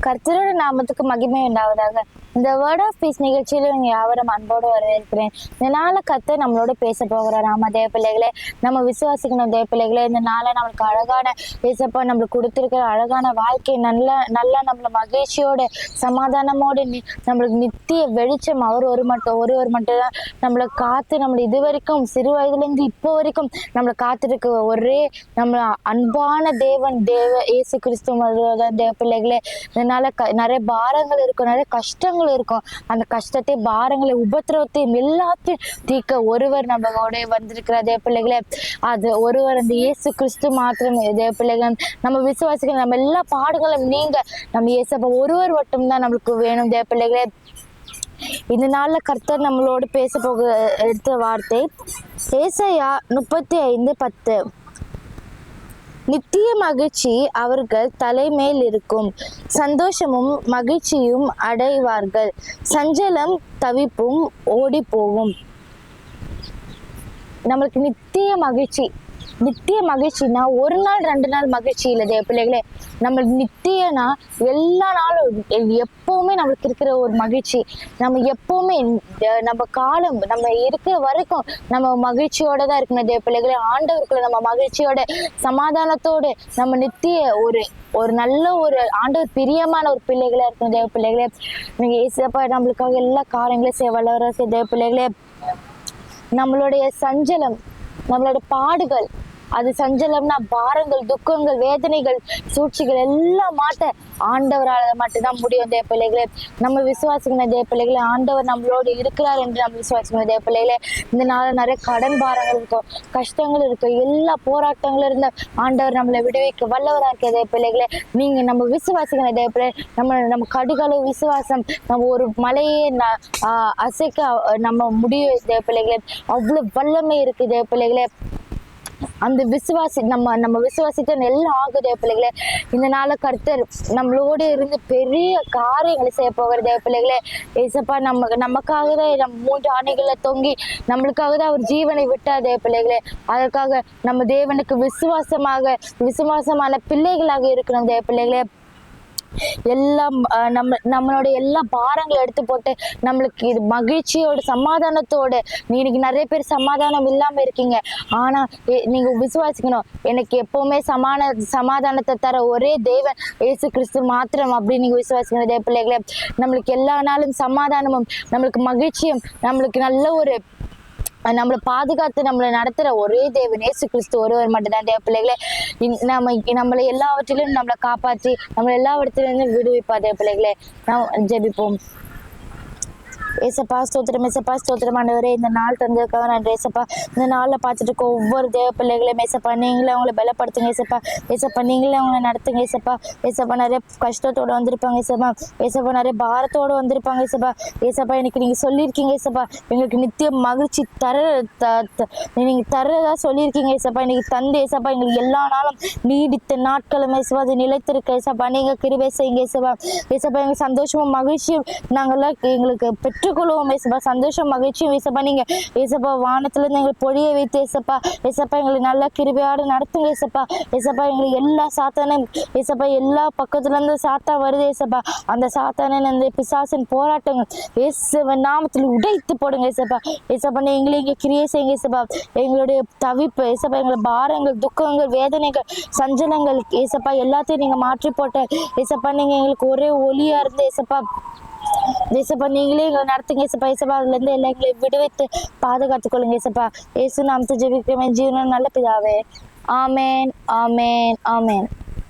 கர்த்தரோட நாமத்துக்கு மகிமை உண்டாவதாக. இந்த வேர்ட் ஆஃப் பீஸ் நிகழ்ச்சியில நீங்க யாவரும் அன்போடு வரவேற்கிறேன். இந்த நாளை கர்த்தர் நம்மளோட பேச போகிறார். ஆமா தேவ பிள்ளைகளே, நம்ம விசுவாசிக்கணும் தேவ பிள்ளைகளே. இந்த நாளை நம்மளுக்கு அழகான பேசப்பா நம்மளுக்கு கொடுத்துருக்கிற அழகான வாழ்க்கை நல்லா நம்மள மகிழ்ச்சியோட சமாதானமோடு நம்மளுக்கு நித்திய வெளிச்சம் ஒருவர் மட்டும் தான் நம்மளை காத்து நம்மளை இது வரைக்கும் சிறு வயதுலேருந்து இப்போ வரைக்கும் நம்மளை காத்திருக்க ஒரே நம்ம அன்பான தேவன் இயேசு கிறிஸ்து தேவ பிள்ளைகளே. இதனால நிறைய பாரங்கள் இருக்கும், நிறைய கஷ்டங்கள் இருக்கும். அந்த கஷ்டத்தை, பாரங்களை, உபத்திரவத்தையும் எல்லாத்தையும் தீர்க்க ஒருவர் நம்மளோட வந்திருக்கிற தேவ பிள்ளைகளே. அது ஒருவர் அந்த இயேசு கிறிஸ்து மாத்திரம் தேவ பிள்ளைகள். நம்ம விசுவாசிகள் நம்ம எல்லா பாடுகளும் நீங்க நம்ம இயேசப்பா ஒருவர் மட்டும்தான் நம்மளுக்கு வேணும் தேவ பிள்ளைகளே. இந்த நாள்ல கர்த்தர் நம்மளோடு பேச எடுத்த வார்த்தை ஏசாயா 35:10. நித்திய மகிழ்ச்சி அவர்கள் தலைமேல் இருக்கும், சந்தோஷமும் மகிழ்ச்சியும் அடைவார்கள், சஞ்சலம் தவிப்பும் ஓடி போகும். நம்மளுக்கு நித்திய மகிழ்ச்சினா ஒரு நாள் 2 நாள் மகிழ்ச்சி இல்லை தேவ பிள்ளைகளே. நம்மளுக்கு நித்தியனா எல்லா நாளும் எப்பவுமே நம்மளுக்கு இருக்கிற ஒரு மகிழ்ச்சி. நம்ம எப்பவுமே நம்ம காலம் நம்ம இருக்கிற வரைக்கும் நம்ம மகிழ்ச்சியோட தான் இருக்கணும் தேவ பிள்ளைகளே. ஆண்டவருக்குள்ள நம்ம மகிழ்ச்சியோட சமாதானத்தோடு நம்ம நித்திய ஒரு நல்ல ஒரு ஆண்டவர் பிரியமான ஒரு பிள்ளைகளா இருக்கணும் தேவ பிள்ளைகளே. நீங்க ஏசப்பா நம்மளுக்காக எல்லா காரியங்களையும் செய்ய வல்லவராக தேவ பிள்ளைகளே. நம்மளுடைய சஞ்சலம், நம்மளோட பாடுகள், அது சஞ்சலம்னா பாரங்கள், துக்கங்கள், வேதனைகள், சூழ்ச்சிகள் எல்லாம் மாட்ட ஆண்டவரால் மட்டும்தான் முடியும் தேவ பிள்ளைகளே. நம்ம விசுவாசிக்கிற தேவ பிள்ளைகளே, ஆண்டவர் நம்மளோடு இருக்கிறார் என்று நம்ம விசுவாசிக்கிற தேவ பிள்ளைகளே. இந்த நாளில் நிறைய கடன் பாரங்கள் இருக்கும், கஷ்டங்கள் இருக்கும், எல்லா போராட்டங்களும் இருந்த ஆண்டவர் நம்மளை விடுவிக்க வல்லவராக இருக்க தேவ பிள்ளைகளே. நீங்க நம்ம விசுவாசிக்கிற தேவ பிள்ளை, நம்ம கடுகளவு விசுவாசம், நம்ம ஒரு மலையே அசைக்க நம்ம முடியும் தேவ பிள்ளைகளே. அவ்வளவு வல்லமை இருக்கு தேவ பிள்ளைகளே. அந்த நம்ம விசுவாசித்த எல்லாம் ஆகுது தேவ பிள்ளைகளே. இந்த நாள கர்த்தர் நம்மளோட இருந்து பெரிய காரியங்களை செய்ய போகிற தேவ பிள்ளைகளே. ஏசப்பா நமக்காக தான் நம்ம 3 ஆணைகளை தொங்கி நம்மளுக்காக தான் அவர் ஜீவனை விட்டார் தேவ பிள்ளைகளே. அதற்காக நம்ம தேவனுக்கு விசுவாசமான பிள்ளைகளாக இருக்கணும் தேவ பிள்ளைகளே. எல்லாம் நம்மளோட எல்லா பாரங்களை எடுத்து போட்டு நம்மளுக்கு இது மகிழ்ச்சியோட சமாதானத்தோட. இன்னைக்கு நிறைய பேர் சமாதானம் இல்லாம இருக்கீங்க. ஆனா நீங்க விசுவாசிக்கணும், எனக்கு எப்பவுமே சமாதானத்தை தர ஒரே தேவன் இயேசு கிறிஸ்து மாத்திரம் அப்படின்னு நீங்க விசுவாசிக்கணும் தேவ பிள்ளைகளே. நம்மளுக்கு எல்லா நாளும் சமாதானமும், நம்மளுக்கு மகிழ்ச்சியும், நம்மளுக்கு நல்ல நம்மளை பாதுகாத்து நம்மளை நடத்துற ஒரே தேவன் இயேசு கிறிஸ்து ஒருவர் மட்டும்தான் தேவ பிள்ளைகளே. நம்மளை எல்லாவற்றிலும் நம்மளை காப்பாற்றி நம்மளை எல்லா இடத்துலேருந்து விடுவிப்பா தேவ பிள்ளைகளே. நாம் ஜெபிப்போம். ஏசப்பா ஸ்தோத்திரம், ஏசப்பா ஸ்தோத்திரம் ஆண்டவரே. இந்த நாள் தந்ததுக்காக நன்றி ஏசப்பா. இந்த நாளில் பார்த்துட்டு இருக்க ஒவ்வொரு தேவ பிள்ளைகளையும் ஏசப்பா நீங்களே அவங்கள பலப்படுத்துங்க ஏசப்பா நீங்களே அவங்கள நடத்துங்க ஏசப்பா நிறைய கஷ்டத்தோடு வந்திருப்பாங்க ஏசப்பா நிறைய பாரத்தோடு வந்திருப்பாங்க ஏசப்பா இன்னைக்கு நீங்கள் சொல்லியிருக்கீங்க எங்களுக்கு நித்திய மகிழ்ச்சி நீங்கள் தரதா சொல்லியிருக்கீங்க இன்னைக்கு தந்து எங்களுக்கு எல்லா நாளும் நீடித்த நாட்களும் அது நிலைத்திருக்க நீங்கள் கிருபை செய்யுங்க எங்களுக்கு சந்தோஷமும் மகிழ்ச்சியும் நாங்கள்லாம் எங்களுக்கு பெற்றுக்கொள்வோம் சந்தோஷம் மகிழ்ச்சியும் நீங்க வானத்துல இருந்து எங்களுக்கு பொழிய வைத்து எங்களை நல்லா கிருபையோடு நடத்துங்க எங்களுக்கு எல்லா சாத்தானும் எல்லா பக்கத்துல இருந்து சாத்தா வருது அந்த சாத்தானின் அந்த பிசாசின் போராட்டங்கள் நாமத்தில் உடைத்து போடுங்க நீங்களே இங்க கிரியை செய்யுங்க எங்களுடைய தவிப்பு எங்களை பாரங்கள், துக்கங்கள், வேதனைகள், சஞ்சலங்கள் எல்லாத்தையும் நீங்க மாற்றி போட்ட நீங்க எங்களுக்கு ஒரே ஒளியா இருந்து நீங்களே எங்களை நடத்துங்க அதுல இருந்து எல்லாம் எங்களை விடுவித்து பாதுகாத்துக் கொள்ளுங்க இயேசு நாமத்தை ஜெபிக்கிறேன் ஜீவன நல்ல பிதாவே. ஆமேன் ஆமேன் ஆமேன்.